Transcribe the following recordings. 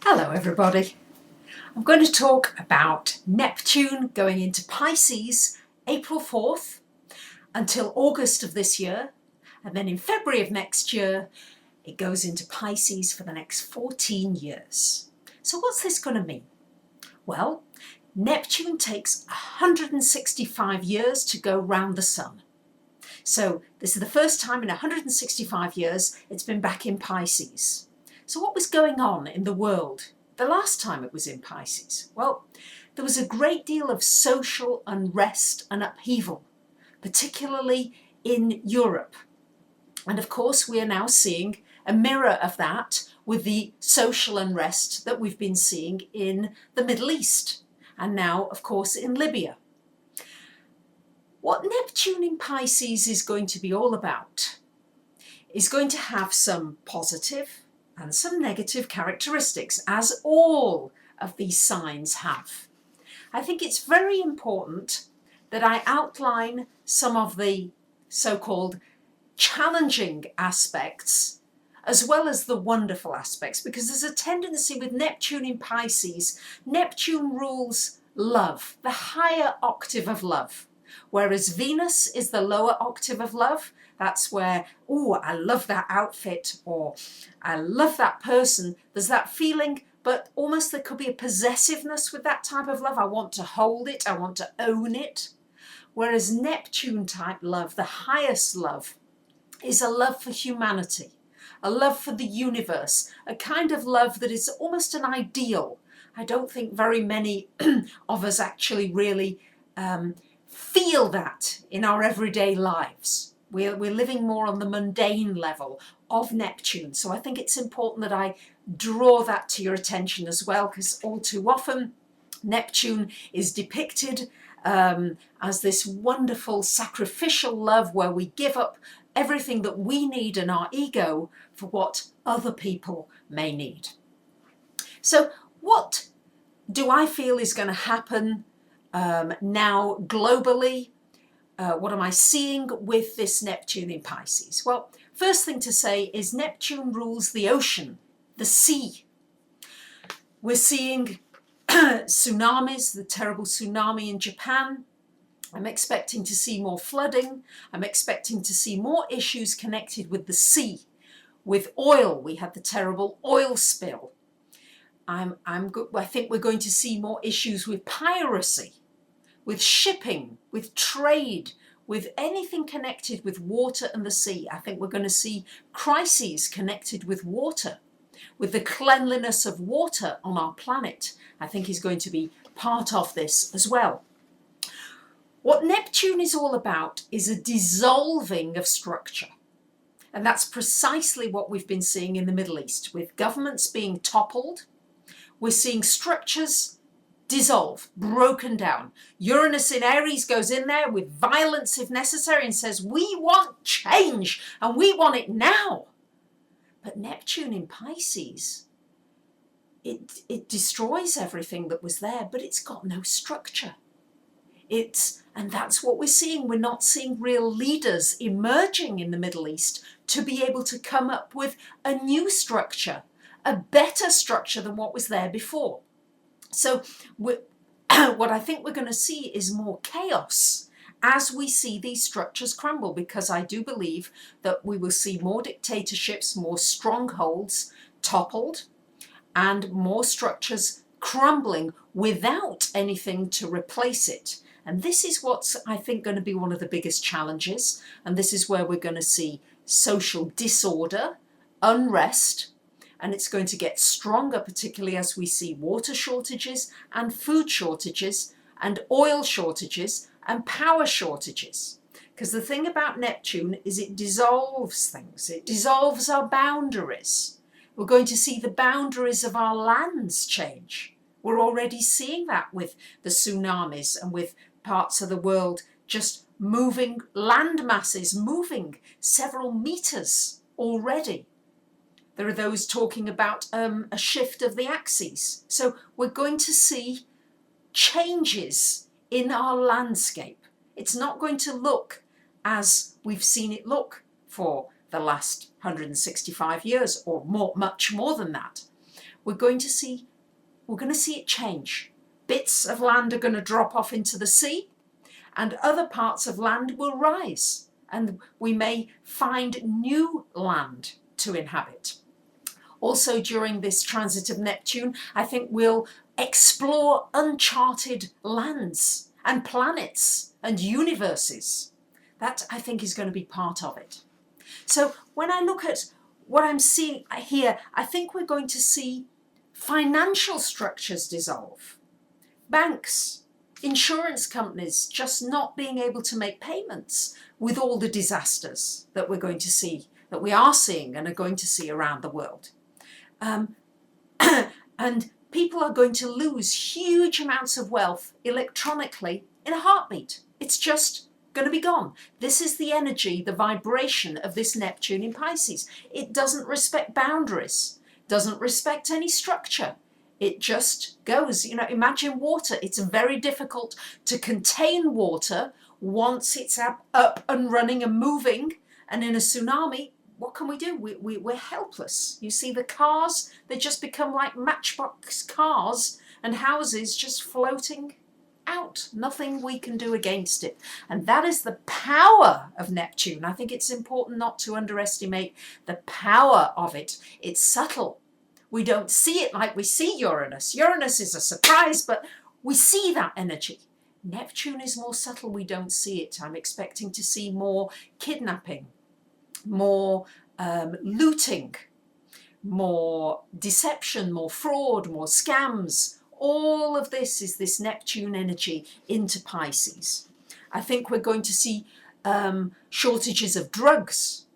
Hello everybody. I'm going to talk about Neptune going into Pisces April 4th until August of this year, and then in February of next year it goes into Pisces for the next 14 years. So what's this going to mean? Well, Neptune takes 165 years to go round the sun. So this is the first time in 165 years it's been back in Pisces. So what was going on in the world the last time it was in Pisces? Well, there was a great deal of social unrest and upheaval, particularly in Europe. And of course, we are now seeing a mirror of that with the social unrest that we've been seeing in the Middle East, and now, of course, in Libya. What Neptune in Pisces is going to be all about is going to have some positive and some negative characteristics, as all of these signs have. I think it's very important that I outline some of the so-called challenging aspects as well as the wonderful aspects, because there's a tendency with Neptune in Pisces. Neptune rules love, the higher octave of love, whereas Venus is the lower octave of love. That's where, oh, I love that outfit, or I love that person. There's that feeling, but almost there could be a possessiveness with that type of love. I want to hold it, I want to own it. Whereas Neptune type love, the highest love, is a love for humanity, a love for the universe, a kind of love that is almost an ideal. I don't think very many of us actually really feel that in our everyday lives. We're living more on the mundane level of Neptune. So I think it's important that I draw that to your attention as well, because all too often Neptune is depicted as this wonderful sacrificial love where we give up everything that we need and our ego for what other people may need. So what do I feel is going to happen now globally? What am I seeing with this Neptune in Pisces? Well, first thing to say is Neptune rules the ocean, the sea. We're seeing tsunamis, the terrible tsunami in Japan. I'm expecting to see more flooding. I'm expecting to see more issues connected with the sea. With oil, we had the terrible oil spill. I think we're going to see more issues with piracy, with shipping, with trade, with anything connected with water and the sea. I think we're going to see crises connected with water, with the cleanliness of water on our planet. I think is going to be part of this as well. What Neptune is all about is a dissolving of structure. And that's precisely what we've been seeing in the Middle East, with governments being toppled. We're seeing structures dissolve, broken down. Uranus in Aries goes in there with violence if necessary and says, we want change and we want it now. But Neptune in Pisces, it destroys everything that was there, but it's got no structure. And that's what we're seeing. We're not seeing real leaders emerging in the Middle East to be able to come up with a new structure, a better structure than what was there before. So what I think we're going to see is more chaos as we see these structures crumble, because I do believe that we will see more dictatorships, more strongholds toppled, and more structures crumbling without anything to replace it. And this is what's, I think, going to be one of the biggest challenges. And this is where we're going to see social disorder, unrest, and it's going to get stronger, particularly as we see water shortages and food shortages and oil shortages and power shortages. Because the thing about Neptune is it dissolves things. It dissolves our boundaries. We're going to see the boundaries of our lands change. We're already seeing that with the tsunamis and with parts of the world just moving, land masses moving several meters already. There are those talking about a shift of the axes. So we're going to see changes in our landscape. It's not going to look as we've seen it look for the last 165 years or more, much more than that. we're going to see it change. Bits of land are going to drop off into the sea, and other parts of land will rise, and we may find new land to inhabit. Also, during this transit of Neptune, I think we'll explore uncharted lands and planets and universes. That, I think, is going to be part of it. So when I look at what I'm seeing here, I think we're going to see financial structures dissolve. Banks, insurance companies just not being able to make payments with all the disasters that we're going to see, that we are seeing and are going to see around the world. And people are going to lose huge amounts of wealth electronically in a heartbeat. It's just going to be gone. This is the energy, the vibration of this Neptune in Pisces. It doesn't respect boundaries, doesn't respect any structure. It just goes. You know, imagine water. It's very difficult to contain water once it's up and running and moving. And in a tsunami, what can we do? We're helpless. You see the cars, they just become like matchbox cars and houses just floating out. Nothing we can do against it. And that is the power of Neptune. I think it's important not to underestimate the power of it. It's subtle. We don't see it like we see Uranus. Uranus is a surprise, but we see that energy. Neptune is more subtle. We don't see it. I'm expecting to see more kidnapping, more looting, more deception, more fraud, more scams. All of this is this Neptune energy into Pisces. I think we're going to see shortages of drugs.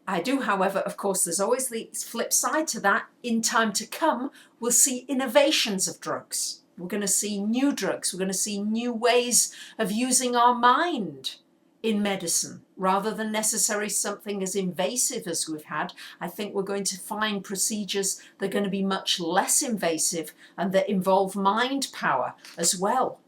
I do, however, of course, there's always the flip side to that. In time to come, we'll see innovations of drugs. We're going to see new drugs. We're going to see new ways of using our mind in medicine, rather than necessarily something as invasive as we've had. I think we're going to find procedures that are going to be much less invasive and that involve mind power as well.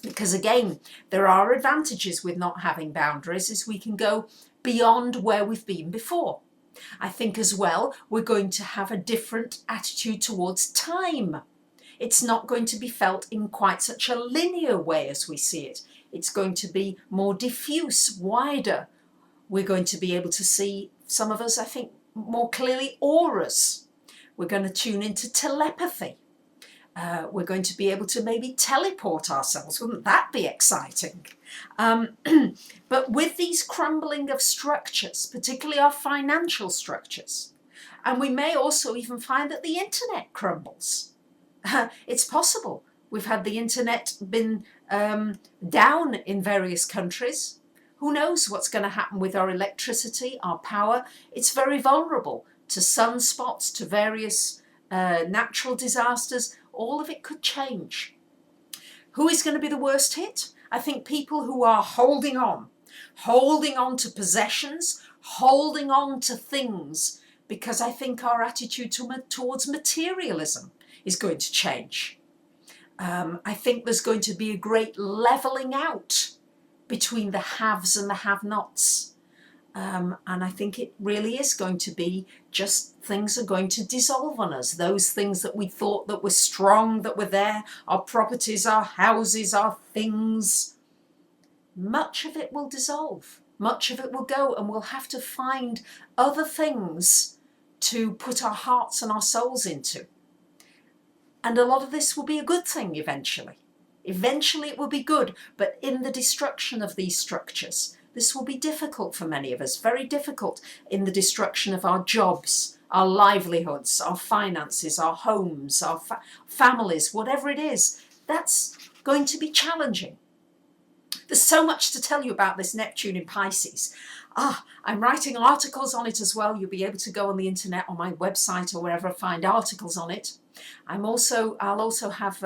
Because again, there are advantages with not having boundaries, as we can go beyond where we've been before. I think as well, we're going to have a different attitude towards time. It's not going to be felt in quite such a linear way as we see it. It's going to be more diffuse, wider. We're going to be able to see, some of us, I think, more clearly auras. We're going to tune into telepathy. We're going to be able to maybe teleport ourselves. Wouldn't that be exciting? But with these crumbling of structures, particularly our financial structures, and we may also even find that the internet crumbles. It's possible. We've had the internet been down in various countries. Who knows what's going to happen with our electricity, our power? It's very vulnerable to sunspots, to various natural disasters. All of it could change. Who is going to be the worst hit? I think people who are holding on to possessions, holding on to things, because I think our attitude towards materialism is going to change. I think there's going to be a great levelling out between the haves and the have-nots. And I think it really is going to be just things are going to dissolve on us. Those things that we thought that were strong, that were there, our properties, our houses, our things, much of it will dissolve. Much of it will go, and we'll have to find other things to put our hearts and our souls into. And a lot of this will be a good thing eventually. Eventually it will be good, but in the destruction of these structures, this will be difficult for many of us, very difficult in the destruction of our jobs, our livelihoods, our finances, our homes, our families, whatever it is. That's going to be challenging. There's so much to tell you about this Neptune in Pisces. I'm writing articles on it as well. You'll be able to go on the internet, on my website or wherever, find articles on it. I'll also have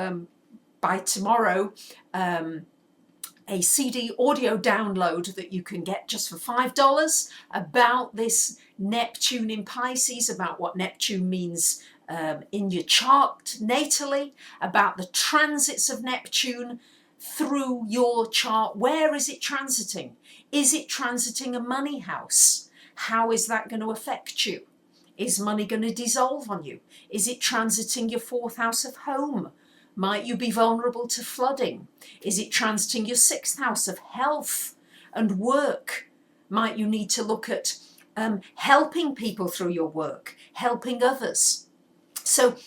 by tomorrow a CD audio download that you can get just for $5 about this Neptune in Pisces, about what Neptune means in your chart natally, about the transits of Neptune through your chart. Where is it transiting? Is it transiting a money house? How is that going to affect you? Is money going to dissolve on you? Is it transiting your 4th house of home? Might you be vulnerable to flooding? Is it transiting your 6th house of health and work? Might you need to look at helping people through your work, helping others? So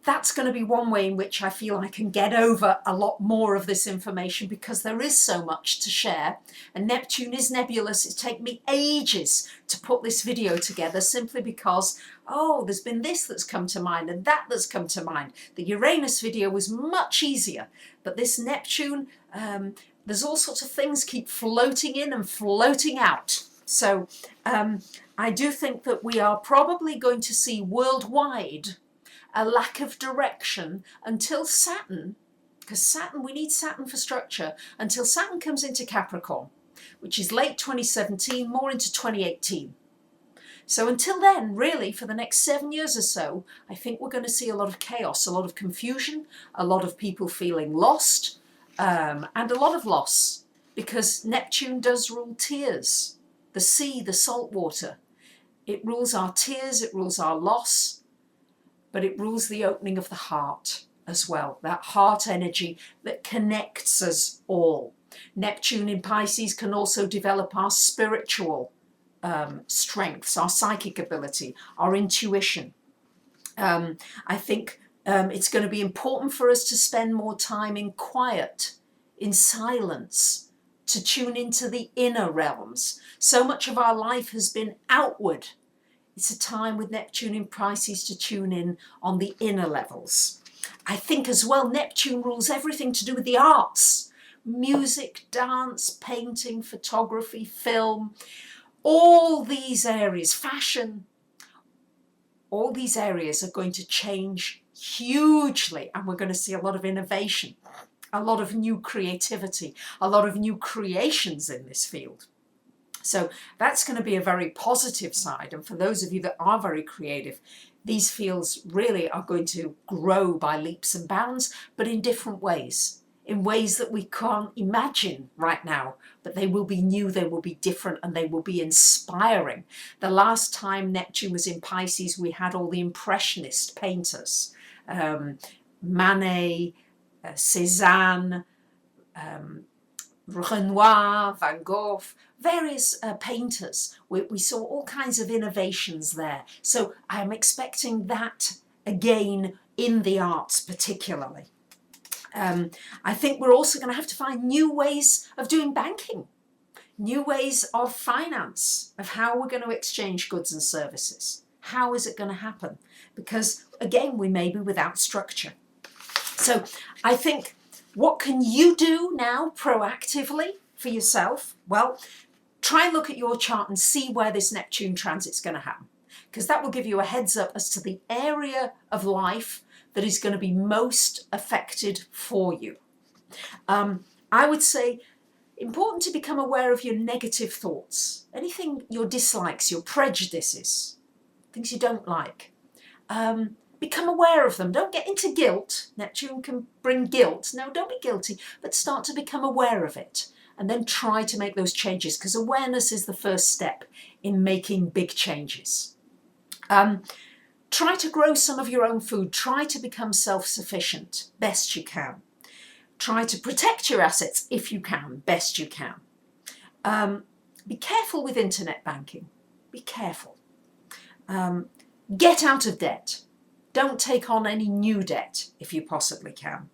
that's going to be one way in which I feel I can get over a lot more of this information, because there is so much to share. And Neptune is nebulous. It's taken me ages to put this video together, simply because, oh, there's been this that's come to mind and that that's come to mind. The Uranus video was much easier, but this Neptune, there's all sorts of things keep floating in and floating out. So I do think that we are probably going to see worldwide a lack of direction until Saturn, because Saturn, we need Saturn for structure, until Saturn comes into Capricorn, which is late 2017, more into 2018. So until then, really, for the next 7 years or so, I think we're going to see a lot of chaos, a lot of confusion, a lot of people feeling lost, and a lot of loss, because Neptune does rule tears, the sea, the salt water. It rules our tears, it rules our loss, but it rules the opening of the heart as well, that heart energy that connects us all. Neptune in Pisces can also develop our spiritual strengths, our psychic ability, our intuition. I think it's going to be important for us to spend more time in quiet, in silence, to tune into the inner realms. So much of our life has been outward. It's a time with Neptune in Pisces to tune in on the inner levels. I think as well, Neptune rules everything to do with the arts. Music, dance, painting, photography, film, all these areas, fashion, all these areas are going to change hugely, and we're going to see a lot of innovation, a lot of new creativity, a lot of new creations in this field. So that's going to be a very positive side. And for those of you that are very creative, these fields really are going to grow by leaps and bounds, but in different ways, in ways that we can't imagine right now. But they will be new, they will be different, and they will be inspiring. The last time Neptune was in Pisces, we had all the Impressionist painters, Manet, Cézanne, Renoir, Van Gogh, various painters. We saw all kinds of innovations there. So I'm expecting that again in the arts particularly. I think we're also going to have to find new ways of doing banking, new ways of finance, of how we're going to exchange goods and services. How is it going to happen? Because again, we may be without structure. So I think, what can you do now proactively for yourself? Well, try and look at your chart and see where this Neptune transit's going to happen, because that will give you a heads up as to the area of life that is going to be most affected for you. I would say important to become aware of your negative thoughts, anything, your dislikes, your prejudices, things you don't like. Become aware of them. Don't get into guilt. Neptune can bring guilt. No, don't be guilty, but start to become aware of it, and then try to make those changes, because awareness is the first step in making big changes. Try to grow some of your own food. Try to become self-sufficient best you can. Try to protect your assets if you can, best you can. Be careful with internet banking. Be careful. Get out of debt. Don't take on any new debt if you possibly can.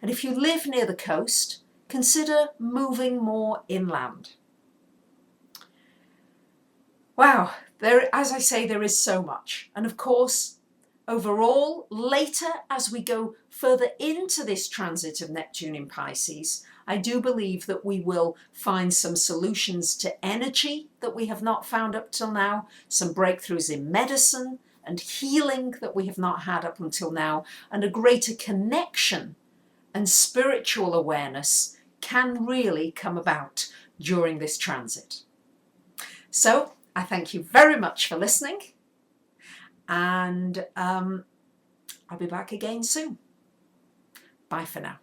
And if you live near the coast, consider moving more inland. Wow, as I say, there is so much. And of course, overall, later as we go further into this transit of Neptune in Pisces, I do believe that we will find some solutions to energy that we have not found up till now, some breakthroughs in medicine and healing that we have not had up until now, and a greater connection and spiritual awareness can really come about during this transit. So I thank you very much for listening, and I'll be back again soon. Bye for now.